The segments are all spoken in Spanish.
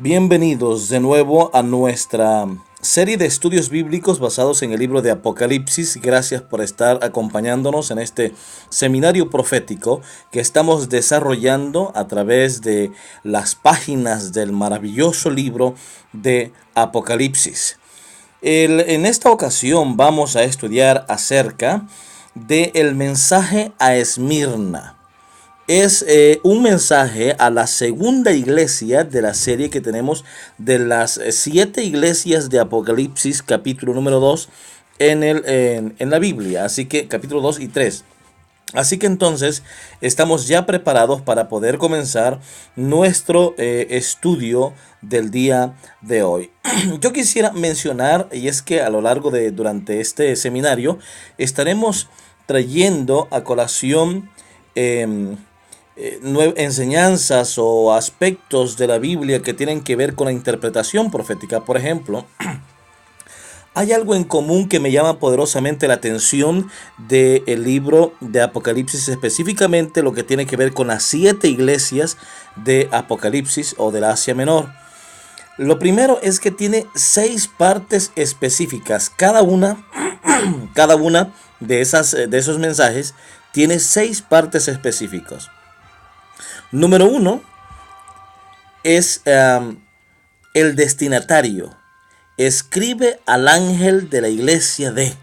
Bienvenidos de nuevo a nuestra serie de estudios bíblicos basados en el libro de Apocalipsis. Gracias por estar acompañándonos en este seminario profético que estamos desarrollando a través de las páginas del maravilloso libro de Apocalipsis. En esta ocasión vamos a estudiar acerca del mensaje a Esmirna. Es un mensaje a la segunda iglesia de la serie que tenemos de las 7 iglesias de Apocalipsis, capítulo número 2 en la Biblia. Así que capítulo 2 y 3. Así que entonces estamos ya preparados para poder comenzar nuestro estudio del día de hoy. Yo quisiera mencionar, y es que a lo largo durante este seminario, estaremos trayendo a colación enseñanzas o aspectos de la Biblia que tienen que ver con la interpretación profética. Por ejemplo, hay algo en común que me llama poderosamente la atención del libro de Apocalipsis, específicamente lo que tiene que ver con las 7 iglesias de Apocalipsis o del Asia Menor. Lo primero es que tiene 6 partes específicas. Cada una de esos mensajes tiene 6 partes específicas. Número 1 es el destinatario. Escribe al ángel de la iglesia de.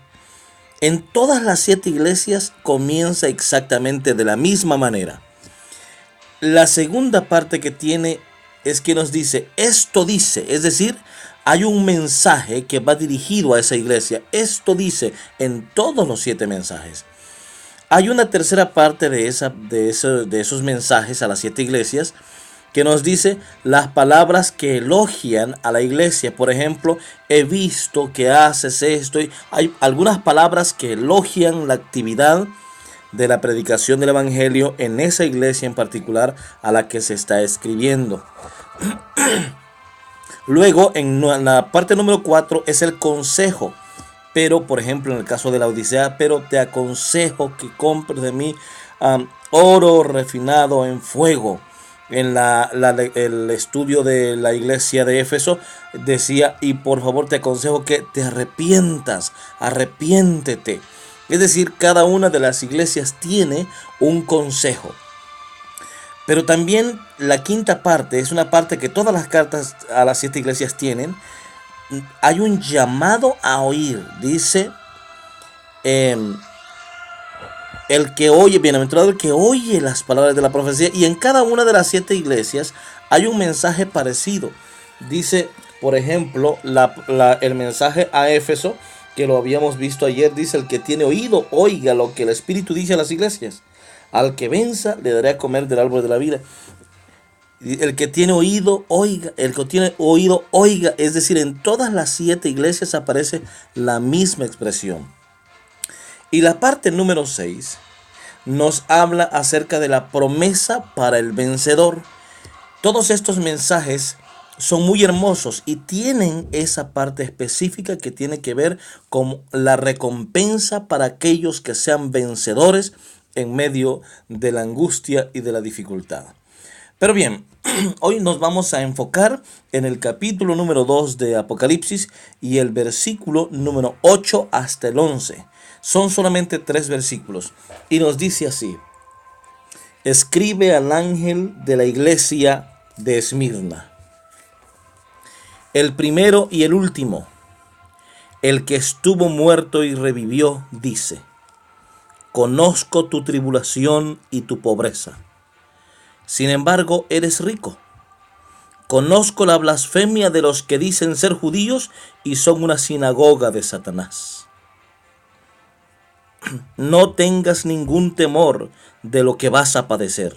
En todas las 7 iglesias comienza exactamente de la misma manera. La segunda parte que tiene es que nos dice, esto dice, es decir, hay un mensaje que va dirigido a esa iglesia. Esto dice en todos los 7 mensajes. Hay una tercera parte de esos mensajes a las 7 iglesias que nos dice las palabras que elogian a la iglesia. Por ejemplo, he visto que haces esto. Hay algunas palabras que elogian la actividad de la predicación del evangelio en esa iglesia en particular a la que se está escribiendo. Luego, en la parte número 4 es el consejo. Pero, por ejemplo, en el caso de la Odisea, pero te aconsejo que compres de mí oro refinado en fuego. En el estudio de la iglesia de Éfeso decía, y por favor te aconsejo que te arrepiéntete. Es decir, cada una de las iglesias tiene un consejo. Pero también la quinta parte es una parte que todas las cartas a las 7 iglesias tienen. Hay un llamado a oír. Dice, el que oye, bienaventurado el que oye las palabras de la profecía. Y en cada una de las 7 iglesias hay un mensaje parecido. Dice, por ejemplo, el mensaje a Éfeso, que lo habíamos visto ayer, dice, el que tiene oído, oiga lo que el Espíritu dice a las iglesias. Al que venza, le daré a comer del árbol de la vida. El que tiene oído, oiga. El que tiene oído, oiga. Es decir, en todas las 7 iglesias aparece la misma expresión. Y la parte número 6 nos habla acerca de la promesa para el vencedor. Todos estos mensajes son muy hermosos y tienen esa parte específica que tiene que ver con la recompensa para aquellos que sean vencedores en medio de la angustia y de la dificultad. Pero bien, hoy nos vamos a enfocar en el capítulo número 2 de Apocalipsis y el versículo número 8 hasta el 11. Son solamente 3 versículos y nos dice así: escribe al ángel de la iglesia de Esmirna, el primero y el último, el que estuvo muerto y revivió, dice, conozco tu tribulación y tu pobreza. Sin embargo, eres rico. Conozco la blasfemia de los que dicen ser judíos y son una sinagoga de Satanás. No tengas ningún temor de lo que vas a padecer.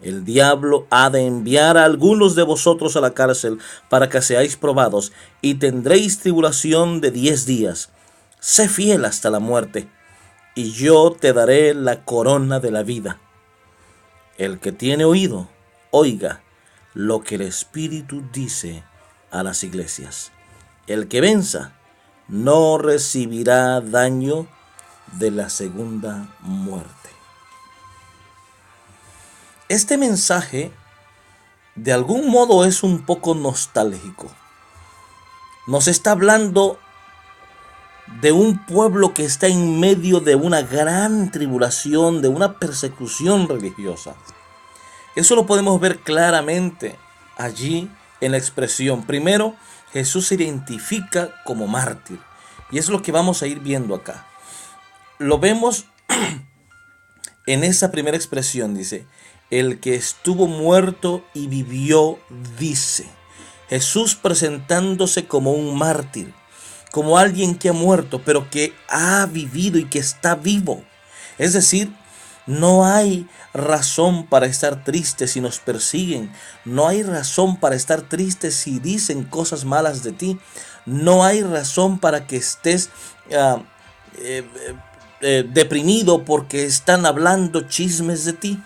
El diablo ha de enviar a algunos de vosotros a la cárcel para que seáis probados y tendréis tribulación de 10 días. Sé fiel hasta la muerte y yo te daré la corona de la vida. El que tiene oído, oiga lo que el Espíritu dice a las iglesias. El que venza no recibirá daño de la segunda muerte. Este mensaje de algún modo es un poco nostálgico. Nos está hablando de un pueblo que está en medio de una gran tribulación, de una persecución religiosa. Eso lo podemos ver claramente allí en la expresión. Primero, Jesús se identifica como mártir. Y es lo que vamos a ir viendo acá. Lo vemos en esa primera expresión, dice, el que estuvo muerto y vivió, dice. Jesús presentándose como un mártir, como alguien que ha muerto, pero que ha vivido y que está vivo. Es decir, no hay razón para estar triste si nos persiguen. No hay razón para estar triste si dicen cosas malas de ti. No hay razón para que estés deprimido porque están hablando chismes de ti.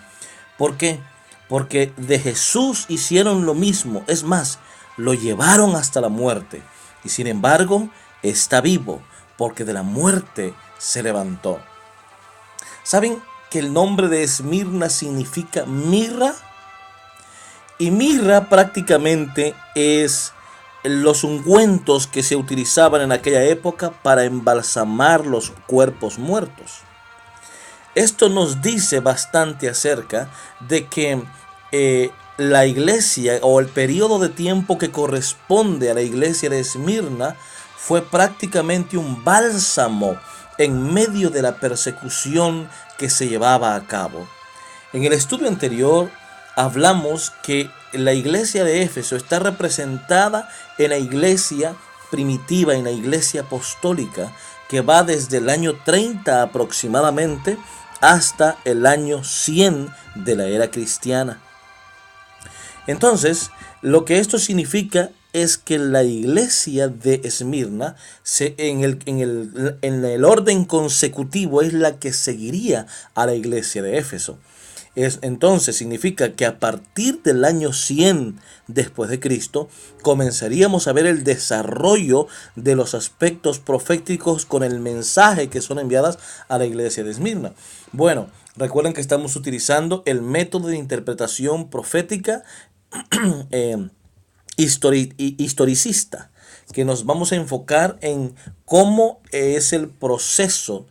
¿Por qué? Porque de Jesús hicieron lo mismo. Es más, lo llevaron hasta la muerte. Y sin embargo, está vivo porque de la muerte se levantó. ¿Saben que el nombre de Esmirna significa mirra? Y mirra prácticamente es los ungüentos que se utilizaban en aquella época para embalsamar los cuerpos muertos. Esto nos dice bastante acerca de que la iglesia o el periodo de tiempo que corresponde a la iglesia de Esmirna fue prácticamente un bálsamo en medio de la persecución que se llevaba a cabo. En el estudio anterior hablamos que la iglesia de Éfeso está representada en la iglesia primitiva, en la iglesia apostólica, que va desde el año 30 aproximadamente hasta el año 100 de la era cristiana. Entonces, lo que esto significa es que la iglesia de Esmirna, en el orden consecutivo, es la que seguiría a la iglesia de Éfeso. Entonces significa que a partir del año 100 después de Cristo comenzaríamos a ver el desarrollo de los aspectos proféticos con el mensaje que son enviadas a la iglesia de Esmirna. Bueno, recuerden que estamos utilizando el método de interpretación profética historicista, que nos vamos a enfocar en cómo es el proceso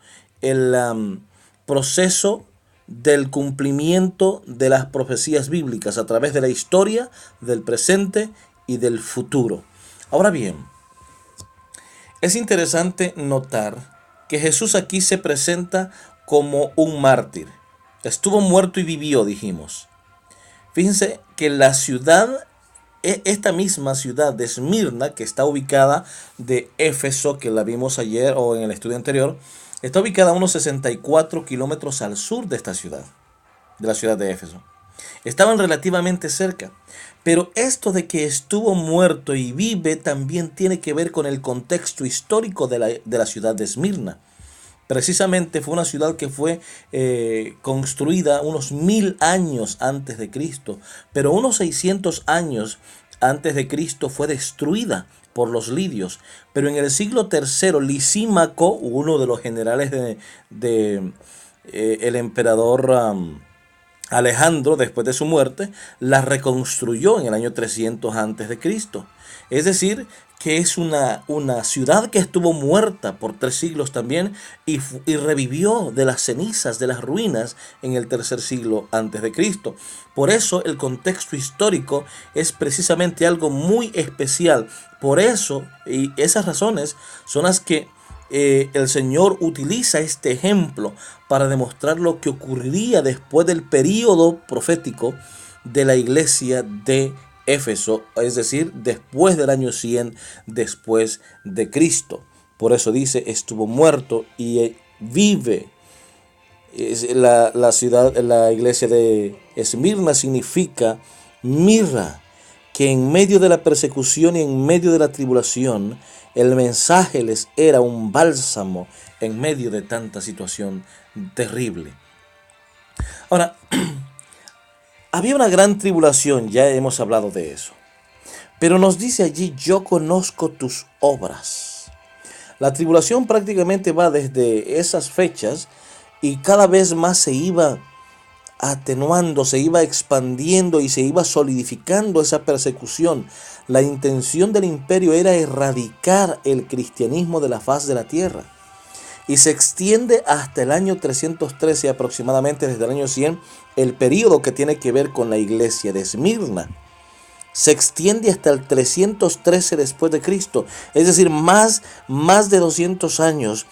del cumplimiento de las profecías bíblicas a través de la historia, del presente y del futuro. Ahora bien, es interesante notar que Jesús aquí se presenta como un mártir. Estuvo muerto y vivió, dijimos. Fíjense que la ciudad, esta misma ciudad de Esmirna, que está ubicada de Éfeso, que la vimos ayer o en el estudio anterior, está ubicada a unos 64 kilómetros al sur de esta ciudad, de la ciudad de Éfeso. Estaban relativamente cerca, pero esto de que estuvo muerto y vive también tiene que ver con el contexto histórico de la ciudad de Esmirna. Precisamente fue una ciudad que fue construida unos 1000 años antes de Cristo, pero unos 600 años antes de Cristo fue destruida por los lidios. Pero en el siglo III, Lisímaco, uno de los generales el emperador Alejandro, después de su muerte, la reconstruyó en el año 300 antes de Cristo. Es decir, que es una ciudad que estuvo muerta por 3 siglos también y revivió de las cenizas, de las ruinas en el 3er siglo antes de Cristo. Por eso el contexto histórico es precisamente algo muy especial. Por eso, y esas razones son las que el Señor utiliza este ejemplo para demostrar lo que ocurriría después del período profético de la iglesia de Éfeso, es decir, después del año 100 después de Cristo. Por eso dice, estuvo muerto y vive. La iglesia de Esmirna significa mirra, que en medio de la persecución y en medio de la tribulación, el mensaje les era un bálsamo en medio de tanta situación terrible. Ahora, había una gran tribulación, ya hemos hablado de eso. Pero nos dice allí, yo conozco tus obras. La tribulación prácticamente va desde esas fechas y cada vez más se iba atenuando, se iba expandiendo y se iba solidificando esa persecución. La intención del imperio era erradicar el cristianismo de la faz de la tierra. Y se extiende hasta el año 313 aproximadamente, desde el año 100, el período que tiene que ver con la iglesia de Esmirna. Se extiende hasta el 313 después de Cristo, es decir, más de 200 años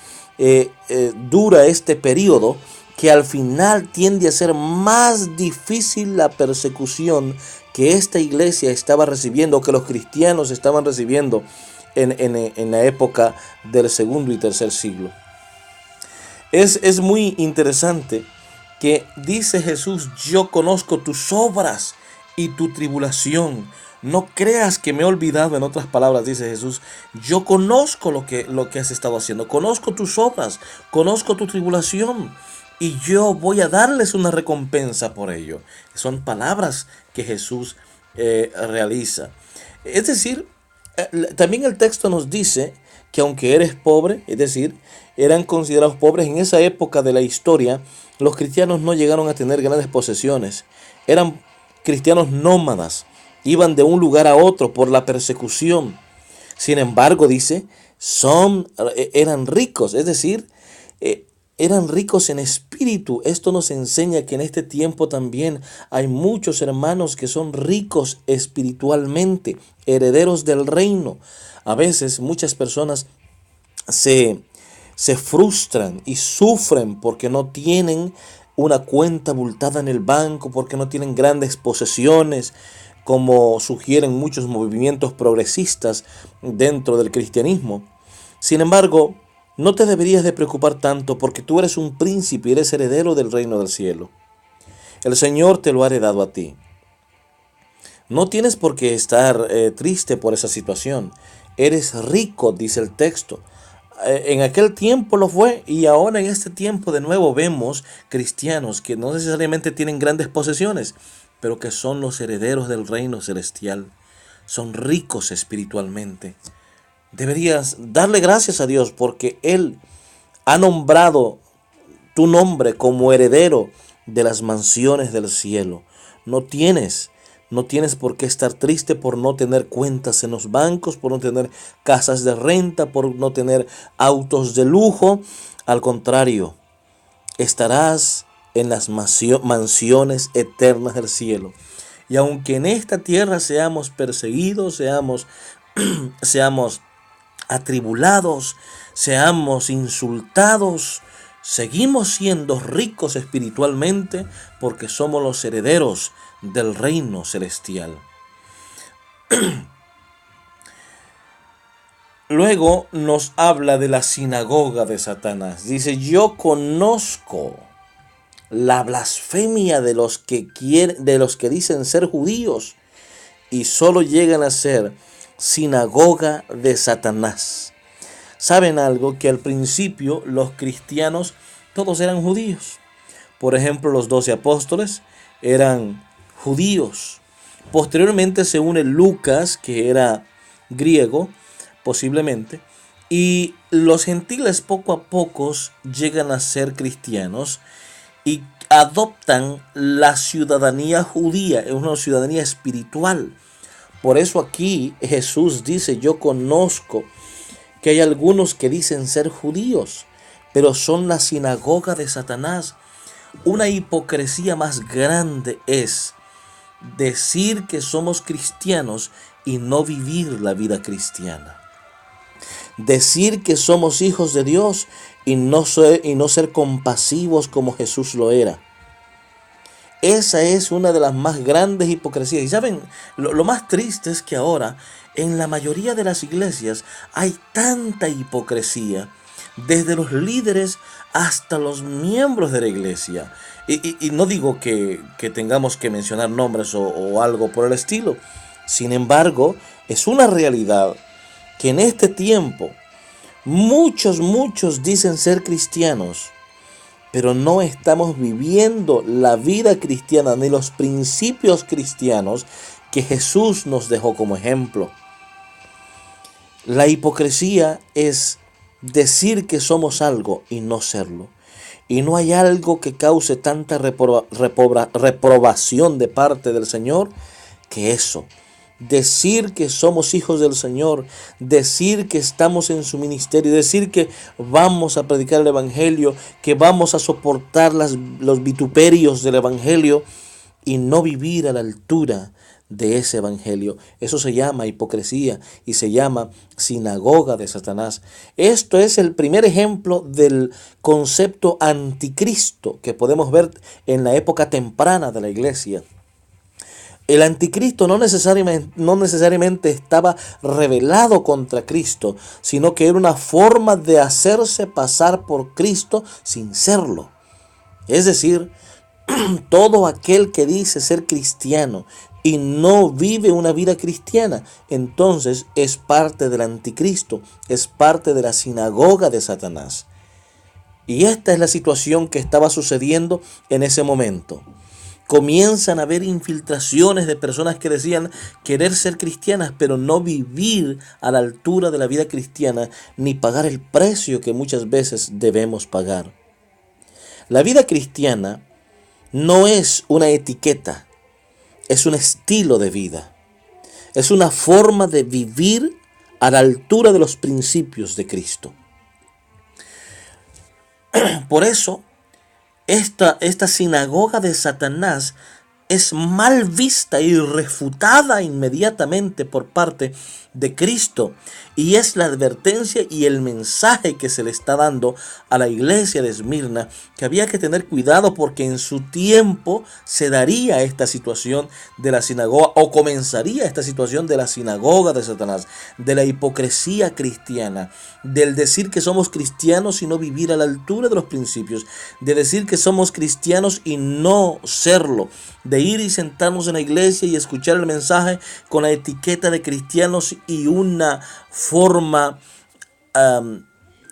dura este periodo, que al final tiende a ser más difícil la persecución que esta iglesia estaba recibiendo, que los cristianos estaban recibiendo en la época del segundo y tercer siglo. Es muy interesante que dice Jesús: yo conozco tus obras y tu tribulación. No creas que me he olvidado. En otras palabras, dice Jesús, yo conozco lo que has estado haciendo, conozco tus obras, conozco tu tribulación, y yo voy a darles una recompensa por ello. Son palabras que Jesús realiza. Es decir, también el texto nos dice que aunque eres pobre, es decir, eran considerados pobres en esa época de la historia, los cristianos no llegaron a tener grandes posesiones. Eran cristianos nómadas, iban de un lugar a otro por la persecución. Sin embargo, dice, eran ricos, es decir, eran ricos en espíritu. Esto nos enseña que en este tiempo también hay muchos hermanos que son ricos espiritualmente, herederos del reino. A veces muchas personas se frustran y sufren porque no tienen una cuenta abultada en el banco, porque no tienen grandes posesiones, como sugieren muchos movimientos progresistas dentro del cristianismo. Sin embargo, no te deberías de preocupar tanto, porque tú eres un príncipe y eres heredero del reino del cielo. El Señor te lo ha heredado a ti. No tienes por qué estar triste por esa situación. Eres rico, dice el texto. En aquel tiempo lo fue, y ahora en este tiempo de nuevo vemos cristianos que no necesariamente tienen grandes posesiones, pero que son los herederos del reino celestial. Son ricos espiritualmente. Deberías darle gracias a Dios porque Él ha nombrado tu nombre como heredero de las mansiones del cielo. No tienes por qué estar triste por no tener cuentas en los bancos, por no tener casas de renta, por no tener autos de lujo. Al contrario, estarás en las mansiones eternas del cielo. Y aunque en esta tierra seamos perseguidos, seamos atribulados, seamos insultados, seguimos siendo ricos espiritualmente porque somos los herederos del reino celestial. Luego nos habla de la sinagoga de Satanás. Dice: yo conozco la blasfemia de los que dicen ser judíos y solo llegan a ser sinagoga de Satanás. ¿Saben algo? Que al principio los cristianos todos eran judíos. Por ejemplo, los 12 apóstoles eran judíos. Posteriormente se une Lucas, que era griego, posiblemente, y los gentiles poco a poco llegan a ser cristianos y adoptan la ciudadanía judía, es una ciudadanía espiritual. Por eso aquí Jesús dice: yo conozco que hay algunos que dicen ser judíos, pero son la sinagoga de Satanás. Una hipocresía más grande es decir que somos cristianos y no vivir la vida cristiana. Decir que somos hijos de Dios y no ser compasivos como Jesús lo era. Esa es una de las más grandes hipocresías. Y saben, lo más triste es que ahora en la mayoría de las iglesias hay tanta hipocresía, desde los líderes hasta los miembros de la iglesia. Y no digo que tengamos que mencionar nombres o algo por el estilo. Sin embargo, es una realidad que en este tiempo muchos dicen ser cristianos, pero no estamos viviendo la vida cristiana ni los principios cristianos que Jesús nos dejó como ejemplo. La hipocresía es decir que somos algo y no serlo. Y no hay algo que cause tanta reprobación de parte del Señor que eso. Decir que somos hijos del Señor, decir que estamos en su ministerio, decir que vamos a predicar el Evangelio, que vamos a soportar los vituperios del Evangelio y no vivir a la altura de ese Evangelio. Eso se llama hipocresía y se llama sinagoga de Satanás. Esto es el primer ejemplo del concepto anticristo que podemos ver en la época temprana de la iglesia. El anticristo no necesariamente estaba revelado contra Cristo, sino que era una forma de hacerse pasar por Cristo sin serlo. Es decir, todo aquel que dice ser cristiano y no vive una vida cristiana, entonces es parte del anticristo, es parte de la sinagoga de Satanás. Y esta es la situación que estaba sucediendo en ese momento. Comienzan a haber infiltraciones de personas que decían querer ser cristianas, pero no vivir a la altura de la vida cristiana, ni pagar el precio que muchas veces debemos pagar. La vida cristiana no es una etiqueta, es un estilo de vida. Es una forma de vivir a la altura de los principios de Cristo. Por eso, esta sinagoga de Satanás es mal vista y refutada inmediatamente por parte de Cristo. Y es la advertencia y el mensaje que se le está dando a la iglesia de Esmirna, que había que tener cuidado porque en su tiempo se daría esta situación de la sinagoga, o comenzaría esta situación de la sinagoga de Satanás, de la hipocresía cristiana, del decir que somos cristianos y no vivir a la altura de los principios, de decir que somos cristianos y no serlo, de ir y sentarnos en la iglesia y escuchar el mensaje con la etiqueta de cristianos y una forma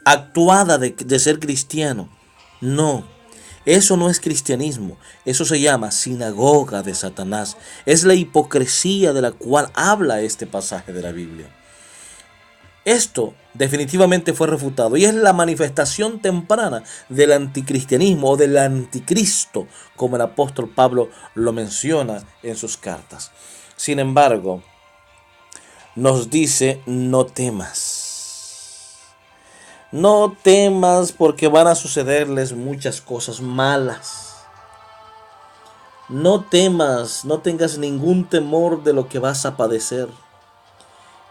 actuada de ser cristiano. No, eso no es cristianismo, eso se llama sinagoga de Satanás. Es la hipocresía de la cual habla este pasaje de la Biblia. Esto definitivamente fue refutado y es la manifestación temprana del anticristianismo o del anticristo, como el apóstol Pablo lo menciona en sus cartas. Sin embargo, nos dice: no temas. No temas porque van a sucederles muchas cosas malas. No temas, no tengas ningún temor de lo que vas a padecer.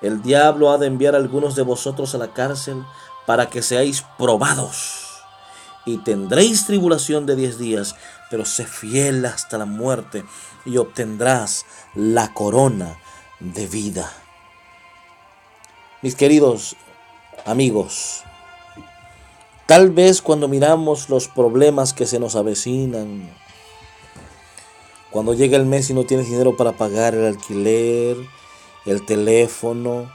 El diablo ha de enviar a algunos de vosotros a la cárcel para que seáis probados. Y tendréis tribulación de 10 días, pero sé fiel hasta la muerte y obtendrás la corona de vida. Mis queridos amigos, tal vez cuando miramos los problemas que se nos avecinan, cuando llega el mes y no tienes dinero para pagar el alquiler, el teléfono,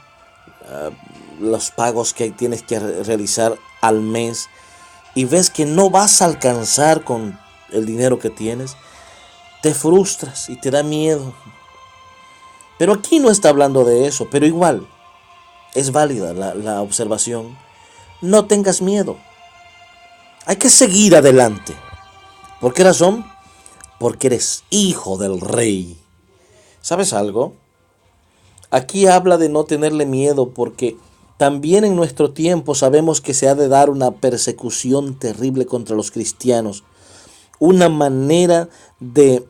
los pagos que tienes que realizar al mes, y ves que no vas a alcanzar con el dinero que tienes, te frustras y te da miedo. Pero aquí no está hablando de eso, pero igual es válida la observación. No tengas miedo. Hay que seguir adelante. ¿Por qué razón? Porque eres hijo del rey. ¿Sabes algo? Aquí habla de no tenerle miedo porque también en nuestro tiempo sabemos que se ha de dar una persecución terrible contra los cristianos. Una manera de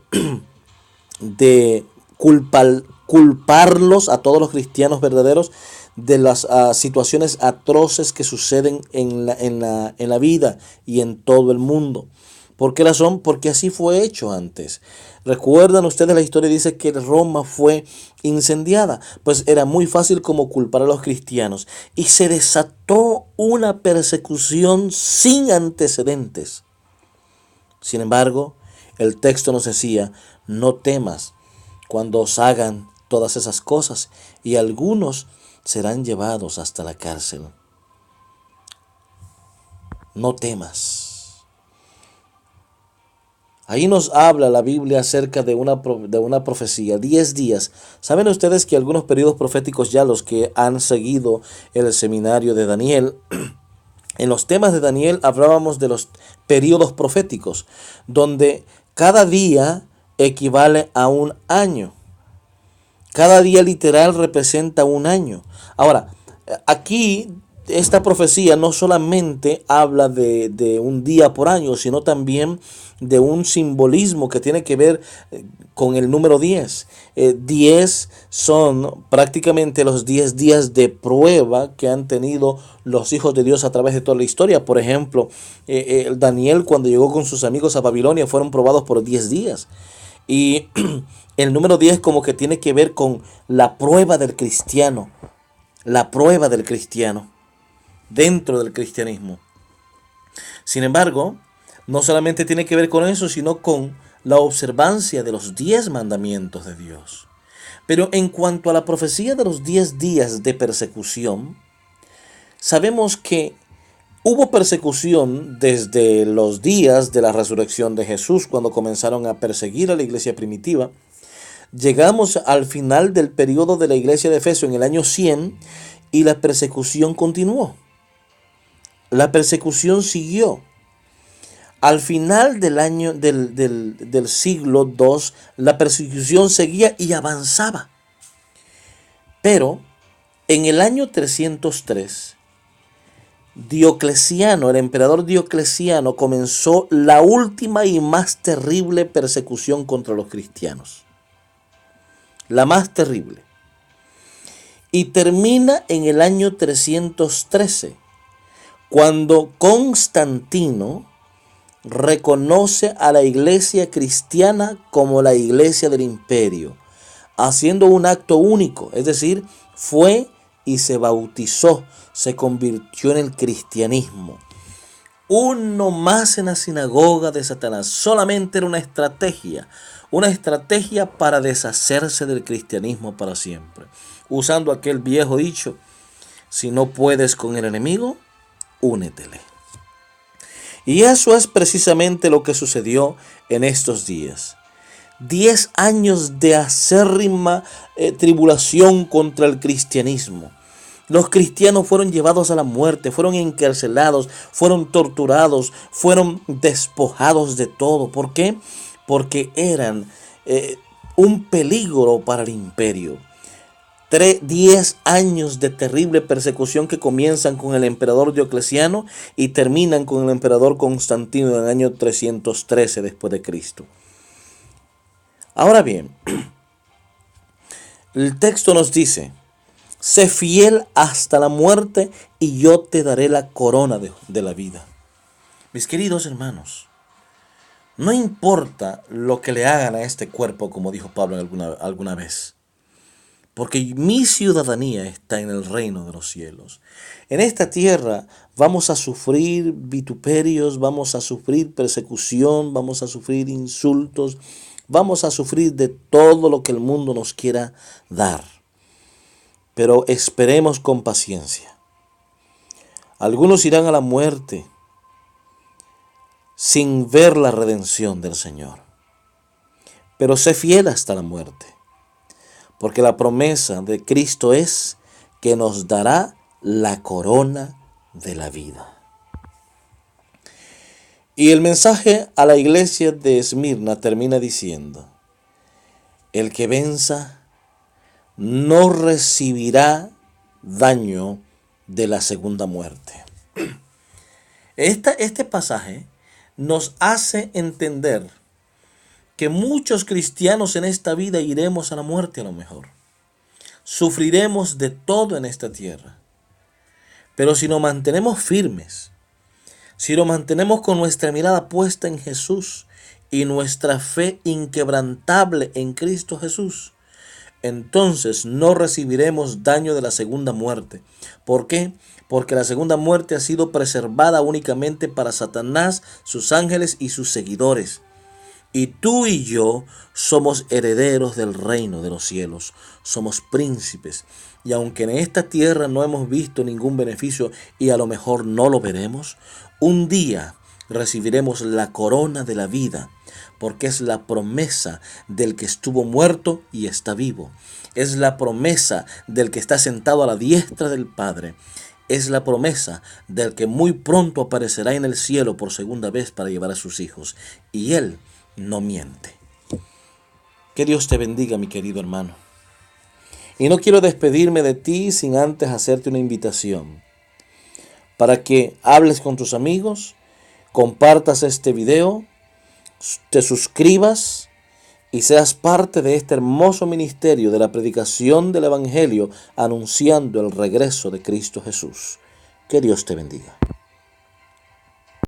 culparlos a todos los cristianos verdaderos de las situaciones atroces que suceden en la vida y en todo el mundo. ¿Por qué razón? Porque así fue hecho antes. ¿Recuerdan ustedes la historia? Dice que Roma fue incendiada. Pues era muy fácil como culpar a los cristianos. Y se desató una persecución sin antecedentes. Sin embargo, el texto nos decía: no temas cuando os hagan todas esas cosas, y algunos serán llevados hasta la cárcel. No temas. Ahí nos habla la Biblia acerca de una profecía, 10 días. ¿Saben ustedes que algunos periodos proféticos, ya los que han seguido el seminario de Daniel, En los temas de Daniel hablábamos de los periodos proféticos, donde cada día equivale a un año. Cada día literal representa un año. Ahora, aquí esta profecía no solamente habla de un día por año, sino también de un simbolismo que tiene que ver con el número 10. 10 son prácticamente los 10 días de prueba que han tenido los hijos de Dios a través de toda la historia. Por ejemplo, Daniel, cuando llegó con sus amigos a Babilonia, fueron probados por 10 días. Y el número 10 como que tiene que ver con la prueba del cristiano, la prueba del cristiano dentro del cristianismo. Sin embargo, no solamente tiene que ver con eso, sino con la observancia de los 10 mandamientos de Dios. Pero en cuanto a la profecía de los 10 días de persecución, sabemos que hubo persecución desde los días de la resurrección de Jesús, cuando comenzaron a perseguir a la iglesia primitiva. Llegamos al final del periodo de la iglesia de Efeso en el año 100 y la persecución continuó. La persecución siguió. Al final del año del siglo II, la persecución seguía y avanzaba. Pero en el año 303, Diocleciano, el emperador Diocleciano, comenzó la última y más terrible persecución contra los cristianos. La más terrible. Y termina en el año 313, cuando Constantino reconoce a la iglesia cristiana como la iglesia del imperio, haciendo un acto único, es decir, fue y se bautizó, se convirtió en el cristianismo. Uno más en la sinagoga de Satanás. Solamente era una estrategia para deshacerse del cristianismo para siempre, usando aquel viejo dicho: si no puedes con el enemigo, únetele. Y eso es precisamente lo que sucedió en estos días. 10 años de acérrima tribulación contra el cristianismo. Los cristianos fueron llevados a la muerte, fueron encarcelados, fueron torturados, fueron despojados de todo. ¿Por qué? Porque eran un peligro para el imperio. 10 años de terrible persecución que comienzan con el emperador Diocleciano y terminan con el emperador Constantino en el año 313 después de Cristo. Ahora bien, el texto nos dice: sé fiel hasta la muerte y yo te daré la corona de la vida. Mis queridos hermanos, no importa lo que le hagan a este cuerpo, como dijo Pablo alguna vez, porque mi ciudadanía está en el reino de los cielos. En esta tierra vamos a sufrir vituperios, vamos a sufrir persecución, vamos a sufrir insultos, vamos a sufrir de todo lo que el mundo nos quiera dar. Pero esperemos con paciencia. Algunos irán a la muerte sin ver la redención del Señor. Pero sé fiel hasta la muerte, porque la promesa de Cristo es que nos dará la corona de la vida. Y el mensaje a la iglesia de Esmirna termina diciendo: el que venza no recibirá daño de la segunda muerte. Este pasaje nos hace entender que muchos cristianos en esta vida iremos a la muerte a lo mejor. Sufriremos de todo en esta tierra. Pero si nos mantenemos firmes, si nos mantenemos con nuestra mirada puesta en Jesús y nuestra fe inquebrantable en Cristo Jesús, entonces no recibiremos daño de la segunda muerte. ¿Por qué? Porque la segunda muerte ha sido preservada únicamente para Satanás, sus ángeles y sus seguidores. Y tú y yo somos herederos del reino de los cielos, somos príncipes. Y aunque en esta tierra no hemos visto ningún beneficio y a lo mejor no lo veremos, un día recibiremos la corona de la vida, porque es la promesa del que estuvo muerto y está vivo. Es la promesa del que está sentado a la diestra del Padre. es la promesa del que muy pronto aparecerá en el cielo por segunda vez para llevar a sus hijos. Y Él no miente. Que Dios te bendiga, mi querido hermano. Y no quiero despedirme de ti sin antes hacerte una invitación para que hables con tus amigos, compartas este video, te suscribas y seas parte de este hermoso ministerio de la predicación del Evangelio anunciando el regreso de Cristo Jesús. Que Dios te bendiga.